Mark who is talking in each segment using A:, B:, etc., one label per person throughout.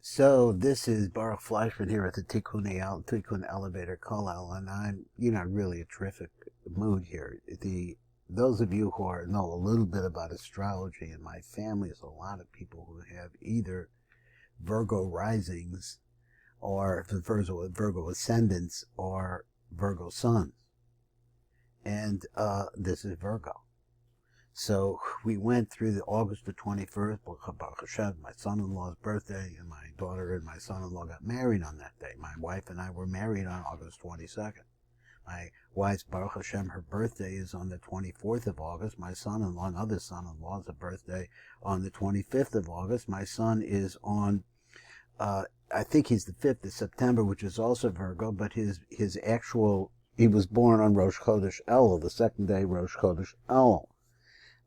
A: So this is Baruch Fleischman here at the Tikkun Elevator Kollel, and I'm, really a terrific mood here. Those of you who know a little bit about astrology, in my family is a lot of people who have either Virgo risings, or Virgo ascendants, or Virgo suns, and this is Virgo. So we went through the August the 21st, Baruch Hashem, my son-in-law's birthday, and my daughter and my son-in-law got married on that day. My wife and I were married on August 22nd. My wife's, Baruch Hashem, her birthday is on the 24th of August. My son-in-law, another son-in-law's a birthday on the 25th of August. My son is on, I think he's the 5th of September, which is also Virgo, but he was born on Rosh Chodesh Elul, the second day Rosh Chodesh Elul.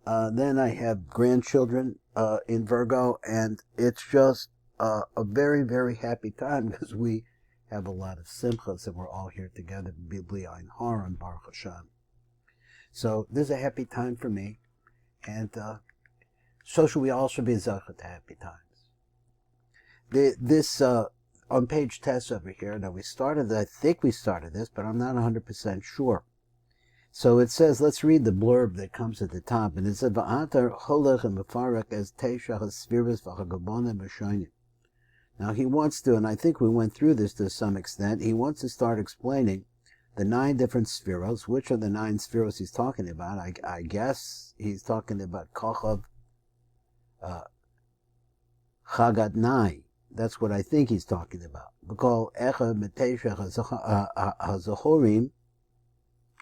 A: Then I have grandchildren in Virgo, and it's just a very, very happy time because we have a lot of simchas and we're all here together, Bibli Ein Har and Baruch Hashem. So this is a happy time for me, and so should we all should be zachet to happy times. This on page test over here, now I think we started this, but I'm not 100% sure. So it says, let's read the blurb that comes at the top, and it says, "Va'atar holech and mefarek as teisha hasfiras v'chagabonim b'shonim." Now he wants to, and I think we went through this to some extent, he wants to start explaining the 9 different spheros. Which are the 9 spheros he's talking about? I guess he's talking about Kochav Chagat Nai. That's what I think he's talking about. Because Echa Metesha Hazahorim.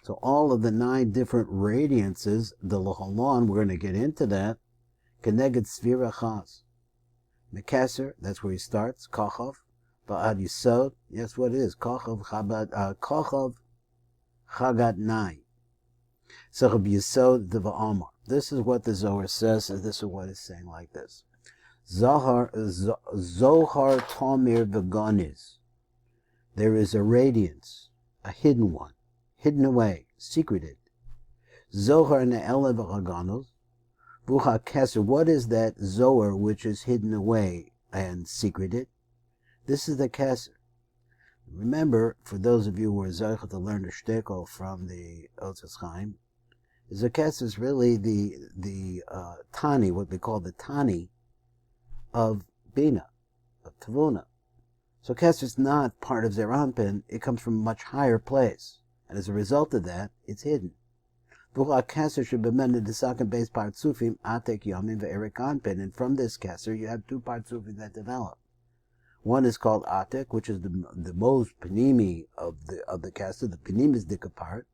A: So all of the 9 different radiances, the Lahalon, we're going to get into that. Keneged Sfira Chaz. Mekasser, that's where he starts. Kochav. Ba'ad Yisod. Yes, what it is. Kochav Chagat Nai. So Yisod the Va'amar. This is what the Zohar says, and this is what it's saying like this. Zohar Tamir V'Ganiz. There is a radiance, a hidden one. Hidden away, secreted. Zohar ne'ele v'chaganos. Vucha keser. What is that Zohar which is hidden away and secreted? This is the keser. Remember, for those of you who are zeicha to learn the shtickle from the Otzes Chaim, the keser is really the tani, what we call the tani of bina, of tavuna. So keser is not part of Zeranpin. It comes from a much higher place. And as a result of that, it's hidden. And from this keser, you have 2 partsufim that develop. One is called atek, which is the most panimi of the keser, the panimistic part.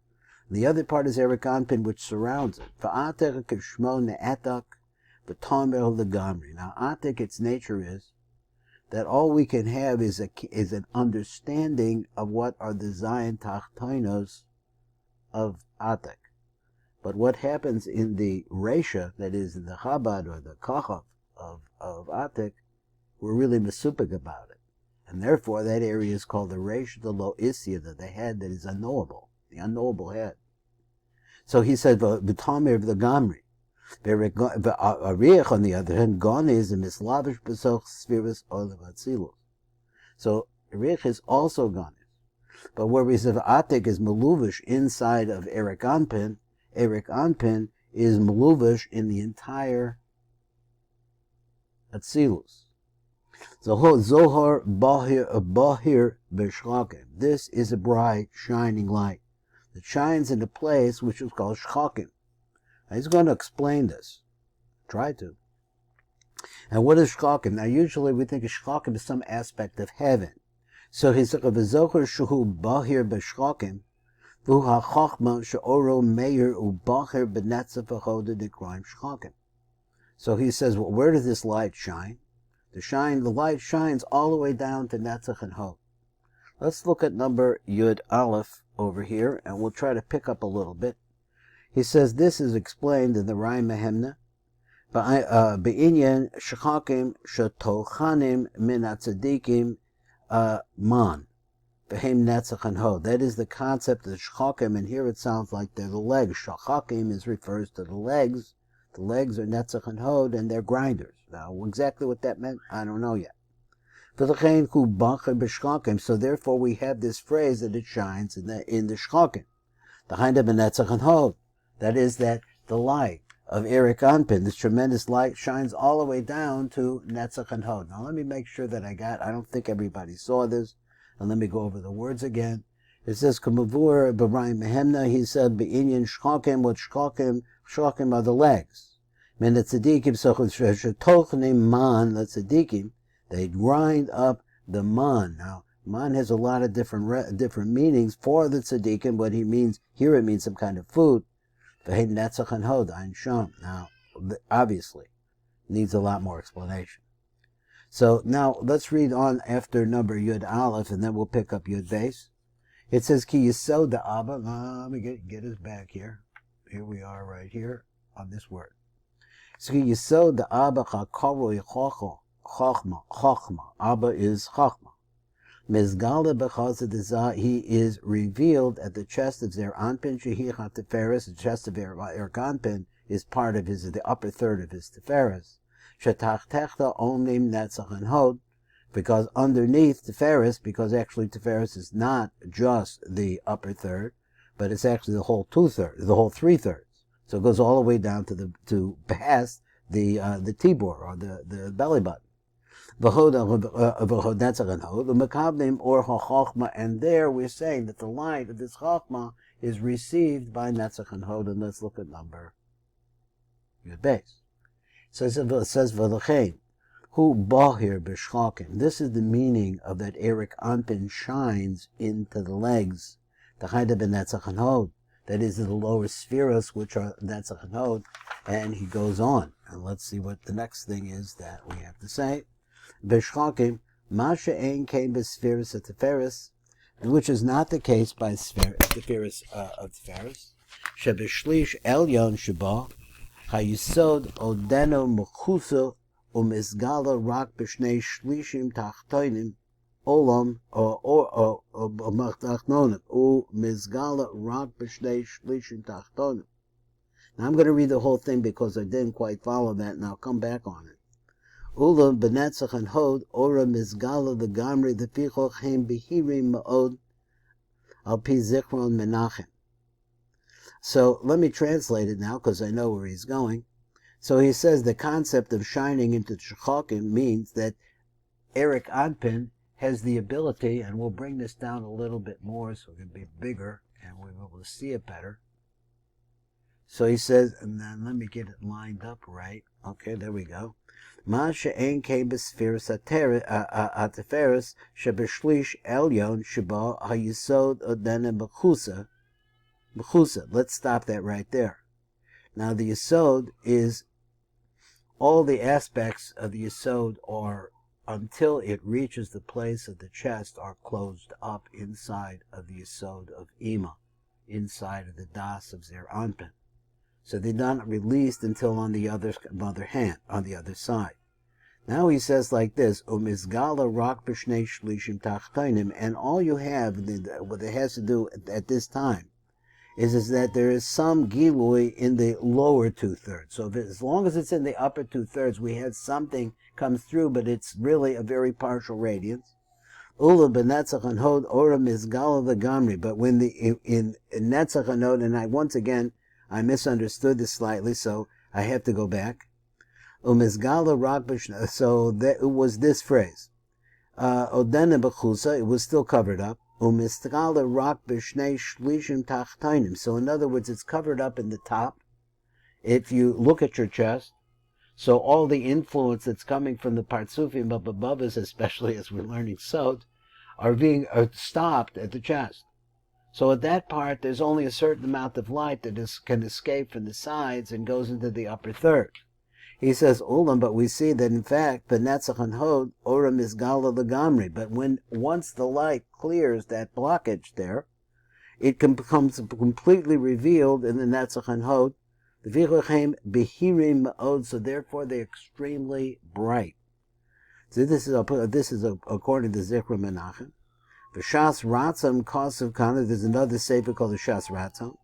A: The other part is erikanpin, which surrounds it. Now, atek, its nature is that all we can have is an understanding of what are the Zayin Tachtoinos of Atek. But what happens in the Resha, that is in the Chabad or the Kochav of Atek, we're really mesupik about it. And therefore that area is called the Resha, the Lo Isya, the head that is unknowable, the unknowable head. So he said, V'tamir of the Gamri. Ariach, on the other hand, Gon is a mislavish besoch spheres olav atzilus. So Ariach is also Gon. But where we say Atik is maluvish inside of Erik Anpin is maluvish in the entire atzilus. Zohar bahir b'shchakim. This is a bright, shining light that shines in a place which is called shchakim. He's going to explain this. Try to. And what is shchakim? Now, usually we think of shchakim as some aspect of heaven. So he's like a v'zocher shuhu bahir b'shchakim v'hu ha'chachma she'oro meir u'bahir b'netzah v'choda d'kraim shchakim. So he says, well, where does this light shine? The light shines all the way down to Netzach and Hod. Let's look at number Yud Aleph over here, and we'll try to pick up a little bit. He says this is explained in the Rai Mehemna. Be'inyan shchakim shetolchanim min atzadikim man v'hem netzach and hod. That is the concept of shchakim, and here it sounds like they're the legs. Shchakim refers to the legs. The legs are netzach and hod, and they're grinders. Now, exactly what that meant, I don't know yet. So therefore we have this phrase that it shines in the shchokim. That is that the light of Erik Anpin, this tremendous light, shines all the way down to Netzach and Hod. Now let me make sure that I don't think everybody saw this, and let me go over the words again. It says, Kamavur B'Rayim Mehemna, he said, Be'inyan shchokim, what shchokim are the legs. Men the tzaddikim, so shetochne man, the tzaddikim, they grind up the man. Now, man has a lot of different meanings for the tzaddikim. What he means, here it means some kind of food. Now, obviously, needs a lot more explanation. So now, let's read on after number Yud Aleph, and then we'll pick up Yud Beis. It says, Ki Yisod the Abba. Let me get us back here. Here we are right here on this word. So Ki Yisod the Abba Chakaro Chachmah. Abba is Chachmah. Mizgala b'chazad dezah, he is revealed at the chest of Zer Anpin shehichat teferes. The chest of Erik Anpin is part of the upper third of his teferes. Shetachtechta omnim netzach and hod, because underneath teferes, because actually teferes is not just the upper third, but it's actually the whole 3/3. So it goes all the way down to past the tibor, or the belly button. And there we're saying that the light of this Chachmah is received by Netzach and Hod. And let's look at number Yud Beis. So it says V'lechein hu bahir b'shchokim. This is the meaning of that Erik Anpin shines into the legs. T'chayda b'Netzach and Hod. That is the lower spheres, which are Netzach and Hod. And he goes on. And let's see what the next thing is that we have to say. B'shchokim, Masha Ein came b'spheres of Teferes, which is not the case by Teferes of Teferes. Shebeshlish Elyon Sheba, Hayisod Odeno Mechusa Umisgala Rak B'shnei Shlishim Tachtoinim Olam Tachtonim Umisgala Rak B'shnei Shlishim Tachtonim. Now I'm going to read the whole thing because I didn't quite follow that, and I'll come back on it. Ulam b'netzach and hod ora mizgala the gamri the fichoch hem behirim ma'od al pi zichron menachem. So let me translate it now because I know where he's going. So he says the concept of shining into Shchokim means that Erik Anpin has the ability, and we'll bring this down a little bit more so it can be bigger and we'll be able to see it better. So he says, and then let me get it lined up right. Okay, there we go. Ma she'en came b'spheres ateferes shebeshlish elyon sheba hayisod odene b'chusa. Let's stop that right there. Now the yisod is all the aspects of the yisod are until it reaches the place of the chest are closed up inside of the yisod of Ima, inside of the das of Zer Anpin. So they're not released until on the other side. Now he says like this, Umizgala rak b'shnei shlishim tachtainim, and all you have, what it has to do at this time, is that there is some gilui in the lower 2/3. So as long as it's in the upper 2/3, we had something comes through, but it's really a very partial radiance. Ula b'netzach and hod ora mizgala the gamri, but when in netzach and hod, and I misunderstood this slightly, so I have to go back. Umizgala rak b'shnei, so that it was this phrase. Odene b'chusa, it was still covered up. Umizgala rak b'shnei shlishim tachtainim. So in other words, it's covered up in the top. If you look at your chest, so all the influence that's coming from the partsufim up above us, especially as we're learning sod, are stopped at the chest. So at that part, there's only a certain amount of light that can escape from the sides and goes into the upper third. He says, Ulam, but we see that in fact, the Netzach and Hod, Oram is Gala the Gamri. But once the light clears that blockage there, it becomes completely revealed in the Netzach and Hod. The Vichochem Behirim Ma'od, so therefore they're extremely bright. So this is according to Zichron Menachem. The Shas Ratzam Kosev Kana, there's another sefer called the Shas Ratzam.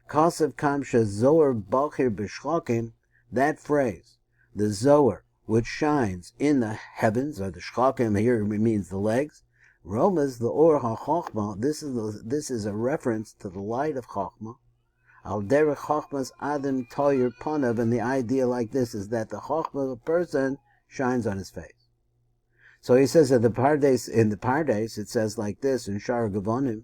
A: Kosev Kam Zohar Balchir B'Shchokim, that phrase, the Zohar which shines in the heavens, or the shchakim, here means the legs. Romas, the or ha-chochmah, this is a reference to the light of Chachmah. Al derech Chachmas Adam Toyer Panav, and the idea like this is that the Chachmah of a person shines on his face. So he says that in the Pardes, it says like this, in Shar Gavonim,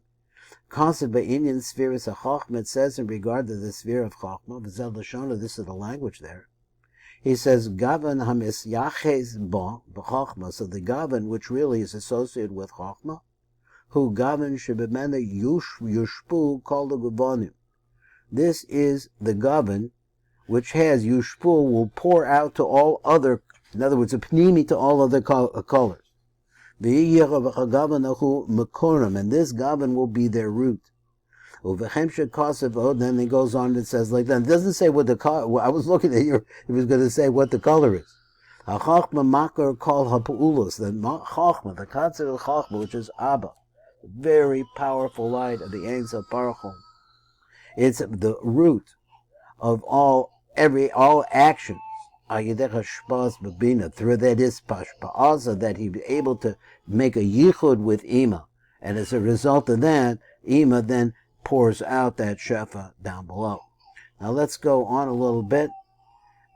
A: Concept by Indian spheres of Chachmah, it says in regard to the sphere of Chachmah, V'zel Lashona, this is the language there. He says, Gavan hamis yaches ba b'chachma. So the Gavan, which really is associated with Chachma, who Gavan shebemena yushpu called the Gavonim. This is the Gavan, which has yushpu, will pour out to all other, in other words, a pnimi to all other colors. And this Gavan will be their root. Then it goes on and says like that. It doesn't say what the color, I was looking at here, it was going to say what the color is. Chachma makar called ha'pu'ulos, the Chachma, the concept of Chachma, which is Abba, the very powerful light of the Ein Sof Baruch Hu. It's the root of all actions. Through that is pashpa'aza, that he be able to make a yichud with Ima. And as a result of that, Ima then pours out that shefa down below. Now let's go on a little bit.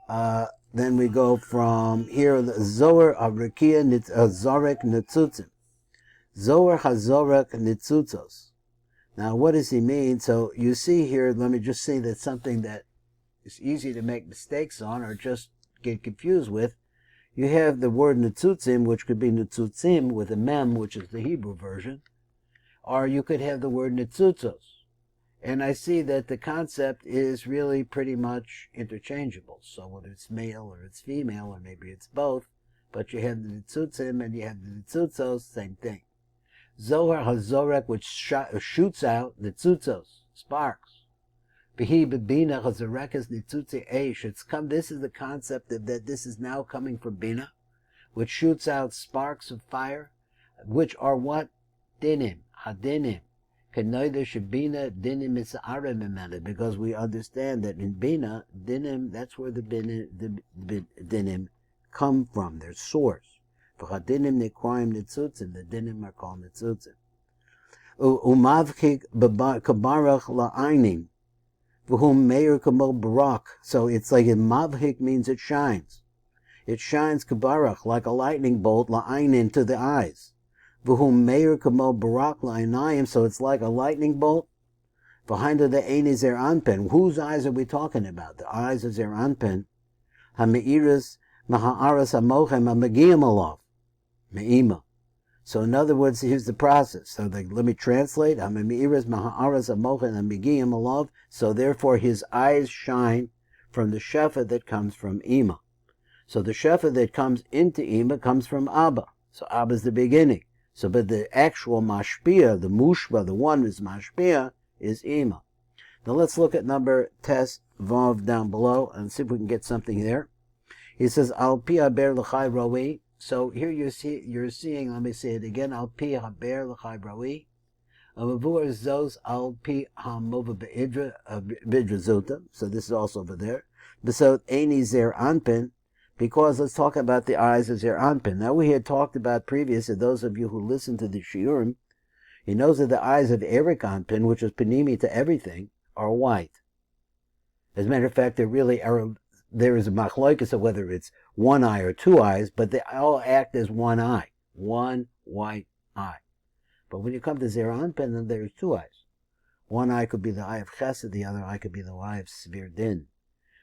A: Then we go from here, the Zohar Avrikia Zorek Netzutzim. Zohar HaZorek Netzutzos. Now what does he mean? So you see here, let me just say that something that is easy to make mistakes on or just get confused with. You have the word Netzutzim, which could be Netzutzim with a mem, which is the Hebrew version. Or you could have the word Netzutzos. And I see that the concept is really pretty much interchangeable. So whether it's male or it's female, or maybe it's both, but you have the Netzutzim and you have the Netzutzos, same thing. Zohar HaZorek, which shoots out Netzutzos, sparks. Behi bebina chazarekas nitzutzi eish. This is the concept of that this is now coming from bina, which shoots out sparks of fire, which are what? Dinim, hadinim. Kenoida shabina dinim mitzarem emele, because we understand that in bina, dinim, that's where the dinim come from, their source. V'chadinim nekroim nitzutzim, the dinim are called nitzutzim. Umavchik kabarach la'ainim. V'hum meir kamol barak. So it's like in mavhik means it shines. It shines kabarach, like a lightning bolt, la'ainin, to the eyes. V'hum meir kamol barak la'inayim, so it's like a lightning bolt. Behind the eini zer anpen. Whose eyes are we talking about? The eyes of zer anpen. Ha'meiras maha'aras ha'mochem ha'megiyam alav. Me'ima. So in other words, here's the process. So let me translate. So therefore his eyes shine from the shefa that comes from Ima. So the shefa that comes into Ima comes from Abba. So Abba is the beginning. So but the actual mashpia, the mushba, the one who's mashpia, is Ima. Now let's look at number Tes Vav down below and see if we can get something there. He says, Al pi haber l'chai rawi. So here you're seeing, let me say it again, al pi haber l'chai rawi. Amavur zos al pi hamova be'idra zuta. So this is also over there. Besot eini zer anpin, because let's talk about the eyes of zer anpin. Now we had talked about previously, those of you who listen to the shiurim, he knows that the eyes of Erik anpin, which is panimi to everything, are white. As a matter of fact, there is a machloikus of whether it's one eye or two eyes, but they all act as one eye, one white eye. But when you come to zer anpin, then there's two eyes. One eye could be the eye of chesed, the other eye could be the eye of severe din.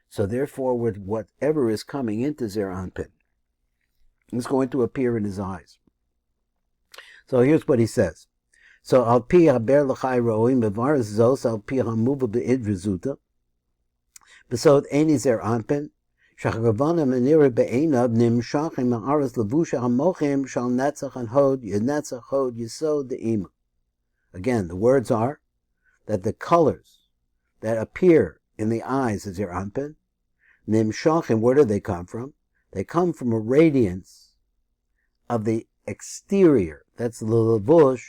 A: So therefore, with whatever is coming into zer anpin, it's going to appear in his eyes. So here's what he says. So al pi haber l'chai roim bevaris zos al pi hamuva be'idrizuta. Besod eini zer anpin. Shachravana menira be'einav nimshachim ma'aras levusha hamochim shal netzach and hod yisod de'ima. Again, the words are that the colors that appear in the eyes of zer anpin, nimshachim, where do they come from? They come from a radiance of the exterior. That's the levush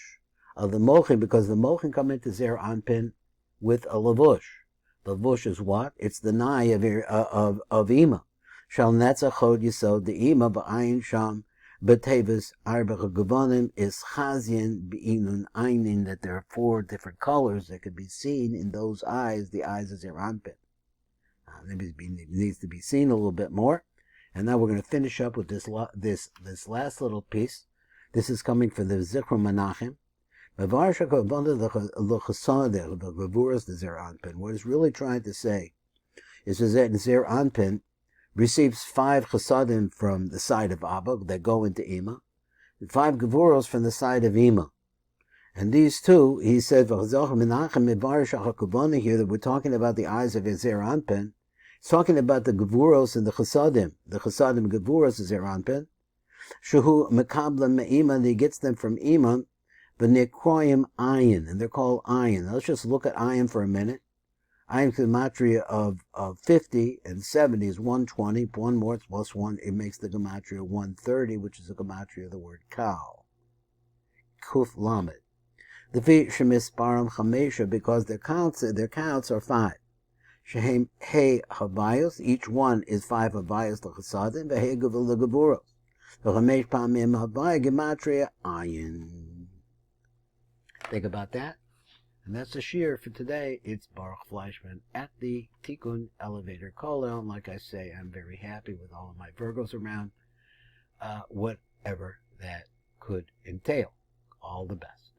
A: of the mochim, because the mochim come into zer anpin with a levush. The levush is what? It's the nai of Ima. Shal netzach chod yisod de'ima ba'ayin sham b'tevis arba gevonim is chazien b'inun einin, that there are 4 different colors that could be seen in those eyes, the eyes of Zeir Anpin. It needs to be seen a little bit more. And now we're going to finish up with this last little piece. This is coming from the Zichron Menachem. What it's really trying to say is that Zeir Anpin receives 5 chasadim from the side of Abba that go into Ima, and 5 gevuros from the side of Ima. And these 2, he said, here that we're talking about the eyes of Zeir Anpin. It's talking about the gevuros and the chasadim gevuros of Zeir Anpin. Shehu mekabla me'ima, and he gets them from Ima, v'nekroyim ayin, and they're called ayin. Now let's just look at ayin for a minute. Ayin gematria of 50 and 70 is 120. 1 more plus 1, it makes the gematria 130, which is the gematria of the word cow. Kuf lamed. The shemis baram chamesha, because their counts are 5. Shehem he habayos, each one is 5 habayos l'chasadim, v'he gevul l'gevuros. V'chamesh pamim habay gematria ayin. Think about that. And that's the shiur for today. It's Baruch Fleischman at the Tikkun Elevator Kollel. And like I say, I'm very happy with all of my Virgos around, whatever that could entail. All the best.